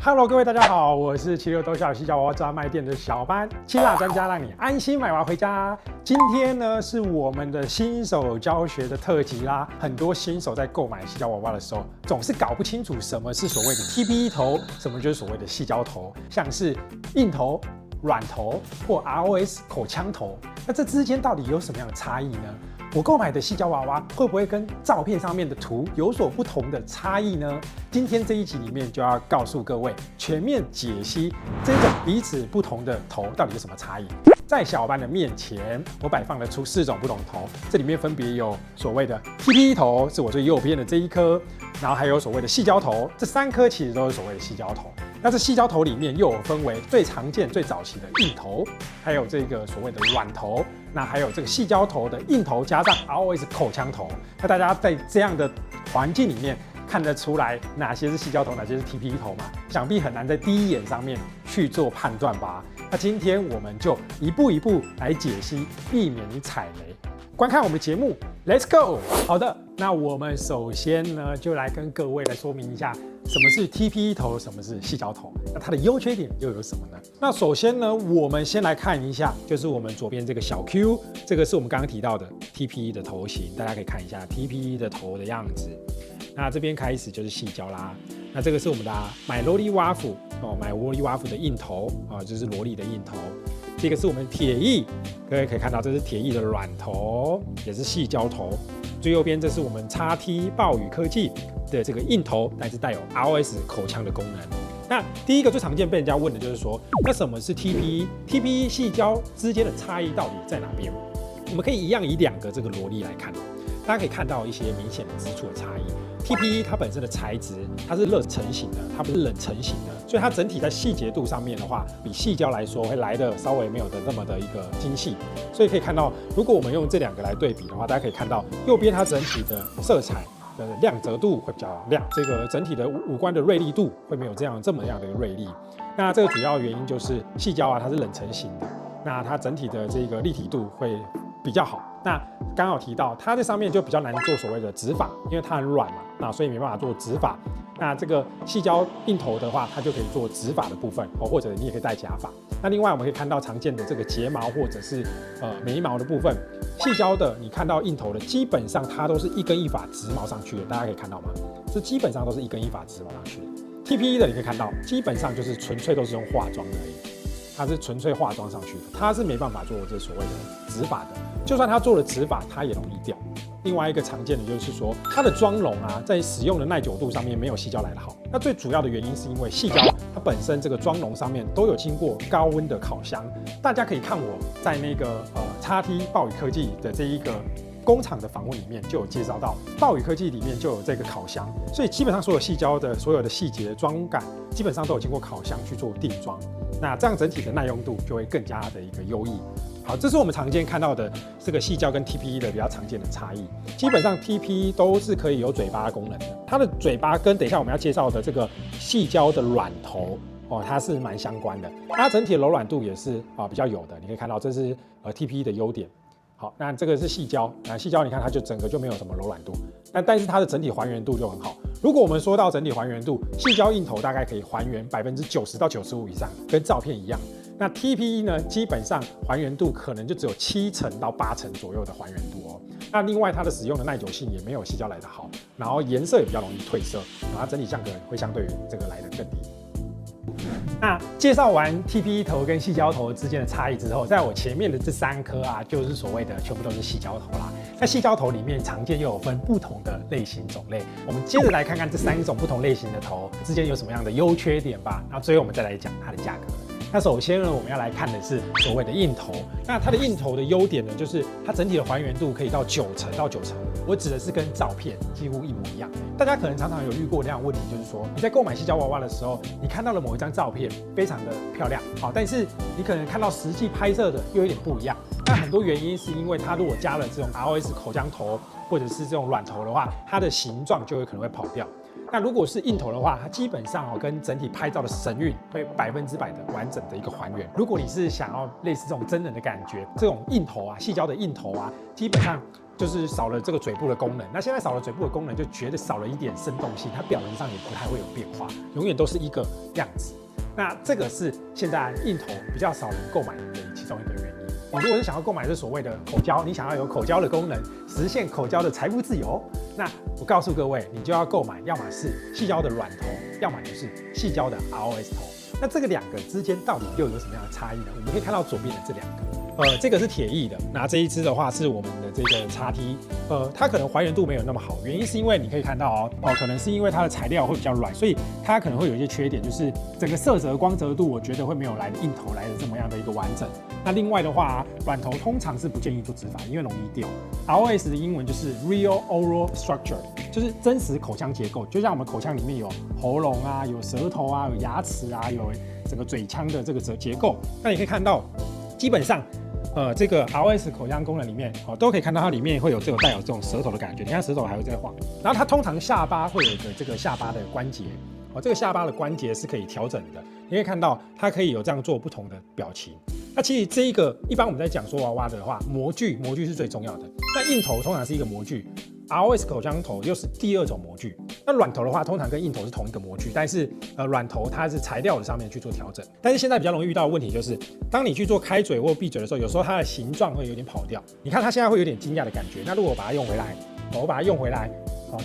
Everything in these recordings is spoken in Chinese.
Hello， 各位大家好，我是76都小细脚娃娃专卖店的小班，清辣专家，让你安心买娃回家。今天呢是我们的新手教学的特辑啦。很多新手在购买细胶娃娃的时候，总是搞不清楚什么是所谓的 TPE 头，什么就是所谓的细胶头，像是硬头、软头或 ROS 口腔头。那这之间到底有什么样的差异呢？我购买的细胶娃娃会不会跟照片上面的图有所不同的差异呢？今天这一集里面就要告诉各位，全面解析这种彼此不同的头到底有什么差异。在小班的面前，我摆放了出4种不同头，这里面分别有所谓的 TPE 头，是我最右边的这一颗，然后还有所谓的细胶头，这3颗其实都是所谓的细胶头。那这细胶头里面又有分为最常见、最早期的硬头，还有这个所谓的软头，那还有这个细胶头的硬头加上 ROS 口腔头。那大家在这样的环境里面看得出来哪些是细胶头，哪些是 TPE 头吗？想必很难在第一眼上面去做判断吧。那今天我们就一步一步来解析，避免你踩雷。观看我们的节目 ，Let's go！ 好的，那我们首先呢，就来跟各位来说明一下什么是 TPE 头，什么是细胶头，那它的优缺点又有什么呢？那首先呢，我们先来看一下，就是我们左边这个小 Q， 这个是我们刚刚提到的 TPE 的头型，大家可以看一下 TPE 的头的样子。那这边开始就是细胶啦，那这个是我们的买萝莉蛙夫哦，买萝莉蛙夫的硬头啊，就是萝莉的硬头。这个是我们铁艺，各位可以看到，这是铁艺的软头，也是细胶头。最右边这是我们 XT 暴雨科技的这个硬头，但是带有 ROS 口腔的功能。那第一个最常见被人家问的就是说，那什么是 TPE？TPE 细胶之间的差异到底在哪边？我们可以一样以2个这个萝莉来看，大家可以看到一些明显的之处的差异。TPE 它本身的材质，它是热成型的，它不是冷成型的，所以它整体在细节度上面的话，比细胶来说会来的稍微没有的那么的一个精细。所以可以看到，如果我们用这2个来对比的话，大家可以看到右边它整体的色彩的亮泽度会比较亮，这个整体的五官的锐利度会没有这么样的锐利。那这个主要原因就是细胶啊，它是冷成型的，那它整体的这个立体度会比较好。那刚好提到，它在上面就比较难做所谓的指法，因为它很软嘛，那所以没办法做指法。那这个细胶硬头的话，它就可以做指法的部分哦，或者你也可以戴假发。那另外我们可以看到常见的这个睫毛或者是眉毛的部分，细胶的你看到硬头的，基本上它都是一根一发直毛上去的，大家可以看到吗？这基本上都是一根一发直毛上去的。TPE 的你可以看到，基本上就是纯粹都是用化妆的而已，它是纯粹化妆上去的，它是没办法做这所谓的指法的。就算它做了指法，它也容易掉。另外一个常见的就是说，它的妆容啊，在使用的耐久度上面没有细胶来的好。那最主要的原因是因为细胶它本身这个妆容上面都有经过高温的烤箱。大家可以看我在那个XT 暴雨科技的这一个工厂的访问里面就有介绍到，暴雨科技里面就有这个烤箱，所以基本上所有细胶的所有的细节妆感，基本上都有经过烤箱去做定妆。那这样整体的耐用度就会更加的一个优异。好，这是我们常见看到的这个细胶跟 TPE 的比较常见的差异。基本上 TPE 都是可以有嘴巴功能的，它的嘴巴跟等一下我们要介绍的这个细胶的软头哦，它是蛮相关的。它整体的柔软度也是比较有的，你可以看到这是TPE 的优点。好，那这个是细胶，那细胶你看它就整个就没有什么柔软度，但是它的整体还原度就很好。如果我们说到整体还原度，细胶硬头大概可以还原90%到95%以上，跟照片一样。那 TPE 呢，基本上还原度可能就只有7%到8%左右的还原度哦。那另外它的使用的耐久性也没有细胶来得好，然后颜色也比较容易褪色，然后它整体价格会相对于这个来得更低。那介绍完 TPE 头跟细胶头之间的差异之后，在我前面的这3颗啊，就是所谓的全部都是细胶头啦。在细胶头里面，常见又有分不同的类型种类。我们接着来看看这3种不同类型的头之间有什么样的优缺点吧。然后最后我们再来讲它的价格。那首先呢，我们要来看的是所谓的硬头。那它的硬头的优点呢，就是它整体的还原度可以到90%到95%。我指的是跟照片几乎一模一样。大家可能常常有遇过那样的问题，就是说你在购买细胶娃娃的时候，你看到了某一张照片非常的漂亮，好，但是你可能看到实际拍摄的又有点不一样。那很多原因是因为它如果加了这种 ROS 口腔头或者是这种软头的话，它的形状就会可能会跑掉。那如果是硬头的话，它基本上跟整体拍照的神韵会100%的完整的一个还原。如果你是想要类似这种真人的感觉，这种硬头啊，细胶的硬头啊，基本上就是少了这个嘴部的功能。那现在少了嘴部的功能，就觉得少了一点生动性，它表情上也不太会有变化，永远都是一个样子。那这个是现在硬头比较少人购买的其中一个原因。你如果是想要购买这所谓的口胶，你想要有口胶的功能，实现口胶的财富自由，那我告诉各位，你就要购买，要么是细胶的软头，要么就是细胶的 ROS 头。那这个两个之间到底又有什么样的差异呢？我们可以看到左边的这两个，这个是铁艺的，那这一支的话是我们的这个XT，它可能还原度没有那么好，原因是因为你可以看到可能是因为它的材料会比较软，所以它可能会有一些缺点，就是整个色泽光泽度，我觉得会没有来的硬头来的这么样的一个完整。那另外的话，软头通常是不建议做植发，因为容易掉。ROS 的英文就是 Real Oral Structure， 就是真实口腔结构，就像我们口腔里面有喉咙啊、有舌头啊、有牙齿啊、有整个嘴腔的这个结构。那你可以看到，基本上。这个 ROS 口腔功能里面都可以看到它里面会有带有这种舌头的感觉，你看舌头还会在晃。然后它通常下巴会有一个这个下巴的关节，这个下巴的关节是可以调整的，你可以看到它可以有这样做不同的表情。那其实这一个一般我们在讲说娃娃的话，模具是最重要的。那硬头通常是一个模具。ROS 口腔头又是第二种模具，那软头的话，通常跟硬头是同一个模具，但是软头它是材料的上面去做调整。但是现在比较容易遇到的问题就是，当你去做开嘴或闭嘴的时候，有时候它的形状会有点跑掉。你看它现在会有点惊讶的感觉，那如果我把它用回来，我把它用回来，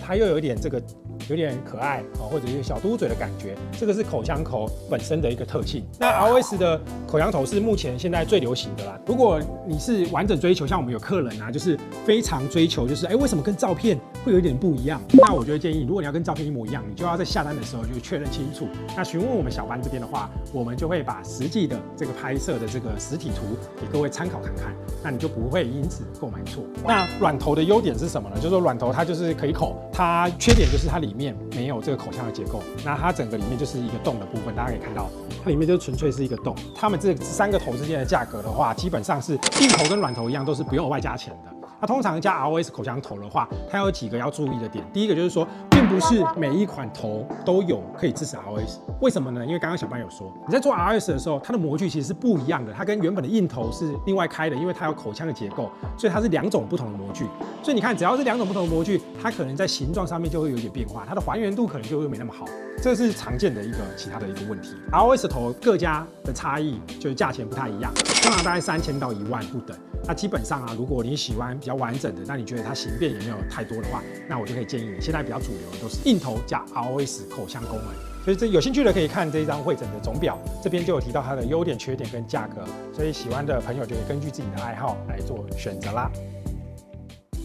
它又有一点这个有点可爱或者一个小嘟嘴的感觉，这个是口腔头本身的一个特性。那 ROS 的口腔头是目前现在最流行的啦。如果你是完整追求，像我们有客人啊，就是非常追求，就是为什么跟照片会有一点不一样？那我就会建议，如果你要跟照片一模一样，你就要在下单的时候就确认清楚。那询问我们小班这边的话，我们就会把实际的这个拍摄的这个实体图给各位参考看看，那你就不会因此购买错。那软头的优点是什么呢？就是说软头它就是可以口，它缺点就是它里面没有这个口腔的结构，那它整个里面就是一个洞的部分，大家可以看到，它里面就纯粹是一个洞。它们这3个头之间的价格的话，基本上是硬头跟软头一样，都是不用额外加钱的。那通常加 ROS 口腔头的话，它有几个要注意的点。第一个就是说，并不是每一款头都有可以支持 ROS。为什么呢？因为刚刚小班有说，你在做 ROS 的时候，它的模具其实是不一样的，它跟原本的硬头是另外开的，因为它有口腔的结构，所以它是2种不同的模具。所以你看，只要是2种不同的模具，它可能在形状上面就会有点变化，它的还原度可能就会没那么好。这是常见的其他的一个问题。ROS 头各家的差异就是价钱不太一样，通常大概3000到1万不等。那基本上如果你喜欢比较完整的，那你觉得它形变也没有太多的话，那我就可以建议你，现在比较主流的都是硬头加 ROS 口腔功能。所以这有兴趣的可以看这一张会诊的总表，这边就有提到它的优点、缺点跟价格，所以喜欢的朋友就可以根据自己的爱好来做选择啦。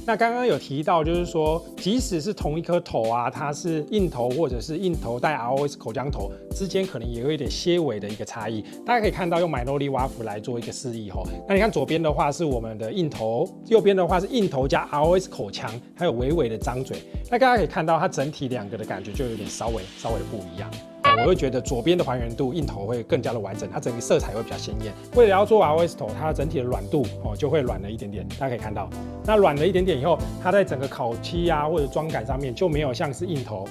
那刚刚有提到，就是说，即使是同一颗头啊，它是硬头或者是硬头带 ROS 口腔头之间，可能也有一点些微的一个差异。大家可以看到，用买诺丽瓦夫来做一个示意吼。那你看左边的话是我们的硬头，右边的话是硬头加 ROS 口腔，还有微微的张嘴。那大家可以看到，它整体2个的感觉就有点稍微的不一样。我会觉得左边的还原度硬头会更加的完整，它整个色彩会比较鲜艳。为了要做 ROS 头，它整体的软度就会软了一点点，大家可以看到。那软了一点点以后，它在整个烤漆啊或者妆感上面就没有像是硬头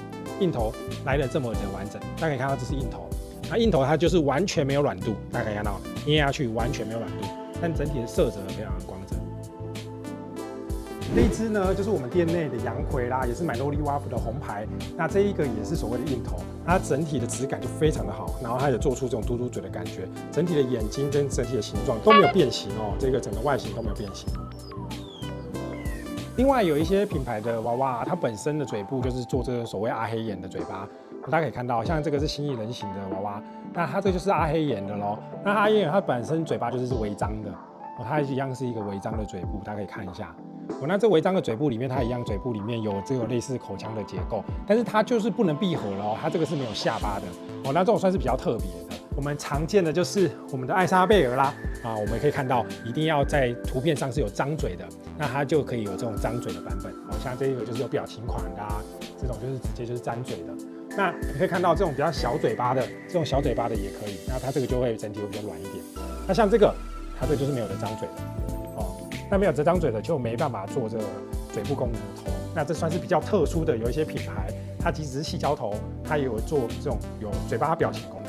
来的这么的完整。大家可以看到这是硬头，那硬头它就是完全没有软度，大家可以看到捏下去完全没有软度，但整体的色泽非常的光泽。这一支呢，就是我们店内的洋葵啦，也是买诺丽瓦夫的红牌。那这一个也是所谓的硬头，它整体的质感就非常的好，然后它也做出这种嘟嘟嘴的感觉，整体的眼睛跟整体的形状都没有变形哦，这个整个外形都没有变形。另外有一些品牌的娃娃，它本身的嘴部就是做这个所谓阿黑眼的嘴巴，大家可以看到，像这个是新意人形的娃娃，那它这就是阿黑眼的咯。那阿黑眼它本身嘴巴就是微张的，它一样是一个微张的嘴部，大家可以看一下。那这微张的嘴部里面，它一样嘴部里面有这个类似口腔的结构，但是它就是不能闭合了它这个是没有下巴的那这种算是比较特别的。我们常见的就是我们的艾莎贝尔啦我们可以看到一定要在图片上是有张嘴的，那它就可以有这种张嘴的版本像这个就是有表情款的这种就是直接就是张嘴的。那你可以看到这种比较小嘴巴的，这种小嘴巴的也可以，那它这个就会整体会比较软一点。那像这个，它这个就是没有的张嘴的那没有这张嘴的就没办法做这个嘴部功能的头，那这算是比较特殊的，有一些品牌它即使是细胶头，它也有做这种有嘴巴表情功能。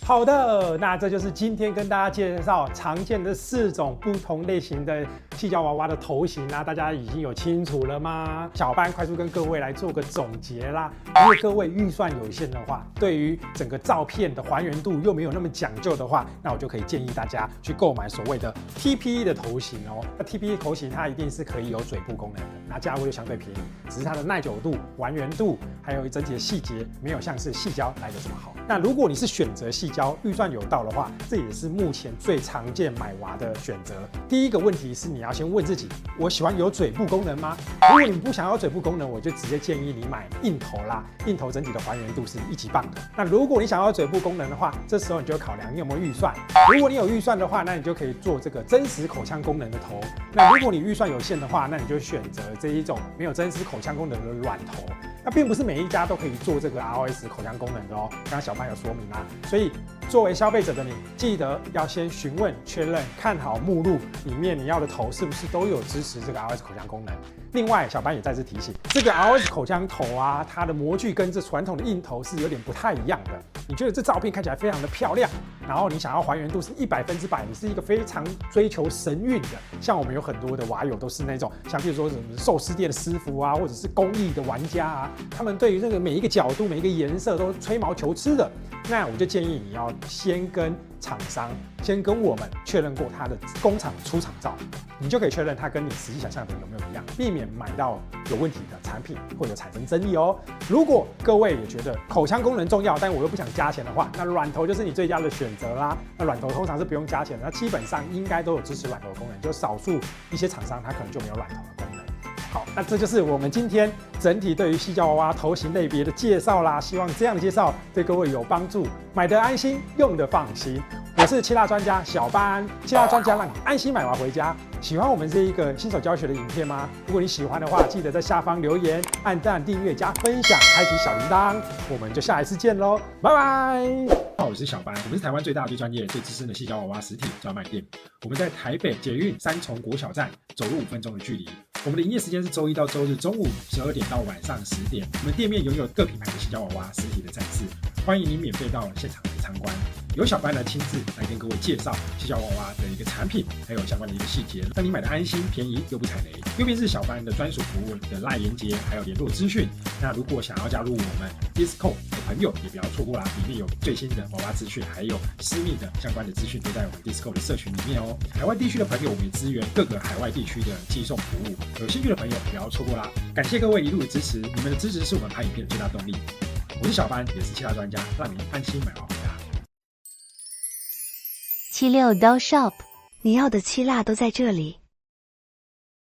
好的，那这就是今天跟大家介绍常见的4种不同类型的细胶娃娃的头型啦，大家已经有清楚了吗？小班快速跟各位来做个总结啦。如果各位预算有限的话，对于整个照片的还原度又没有那么讲究的话，那我就可以建议大家去购买所谓的 TPE 的头型哦。那 TPE 头型它一定是可以有嘴部功能的，那价位就相对便宜，只是它的耐久度、还原度还有整体的细节没有像是细胶来的这么好。那如果你是选择细胶，预算有到的话，这也是目前最常见买娃的选择。第一个问题是你要先问自己，我喜欢有嘴部功能吗？如果你不想要嘴部功能，我就直接建议你买硬头啦。硬头整体的还原度是1级棒的。那如果你想要嘴部功能的话，这时候你就考量你有没有预算。如果你有预算的话，那你就可以做这个真实口腔功能的头。那如果你预算有限的话，那你就选择这一种没有真实口腔功能的软头。那并不是每一家都可以做这个 ROS 口腔功能的哦，刚刚小班有说明啦。所以作为消费者的你，记得要先询问确认，看好目录里面你要的头是不是都有支持这个 ROS 口腔功能。另外，小班也再次提醒，这个 ROS 口腔头啊，它的模具跟这传统的硬头是有点不太一样的。你觉得这照片看起来非常的漂亮，然后你想要还原度是100%，你是一个非常追求神韵的。像我们有很多的娃友都是那种，像比如说什么寿司店的师傅啊，或者是工艺的玩家啊，他们对于这个每一个角度、每一个颜色都吹毛求疵的。那我就建议你要先跟厂商，先跟我们确认过他的工厂出厂照，你就可以确认它跟你实际想象的有没有一样，避免买到有问题的产品或者产生争议哦。如果各位也觉得口腔功能重要，但我又不想加钱的话，那软头就是你最佳的选择啦。那软头通常是不用加钱的，那基本上应该都有支持软头的功能，就少数一些厂商它可能就没有软头的功能。好，那这就是我们今天整体对于细胶娃娃头型类别的介绍啦。希望这样的介绍对各位有帮助，买得安心，用得放心。我是7大专家小班，7大专家让你安心买娃回家。喜欢我们这一个新手教学的影片吗？如果你喜欢的话，记得在下方留言、按赞、订阅、加分享、开启小铃铛。我们就下一次见喽，拜拜。我是小班，我们是台湾最大、最专业、最资深的细胶娃娃实体专卖店。我们在台北捷运3重国小站，走路5分钟的距离。我们的营业时间是周一到周日中午12点到晚上10点。我们店面拥有各品牌的细胶娃娃实体的展示，欢迎您免费到现场来参观。由小班来亲自来跟各位介绍细胶娃娃的一个产品，还有相关的一个细节，让你买的安心、便宜又不踩雷。右边是小班的专属服务的LINE连结，还有联络资讯。那如果想要加入我们 Discord 的朋友，也不要错过啦，里面有最新的娃娃资讯，还有私密的相关的资讯都在我们 Discord 的社群里面哦。海外地区的朋友，我们也支援各个海外地区的寄送服务，有兴趣的朋友不要错过啦。感谢各位一路的支持，你们的支持是我们拍影片的最大动力。我是小班，也是7大专家，让你安心买娃回家。76 Doll Shop， 你要的7辣都在这里。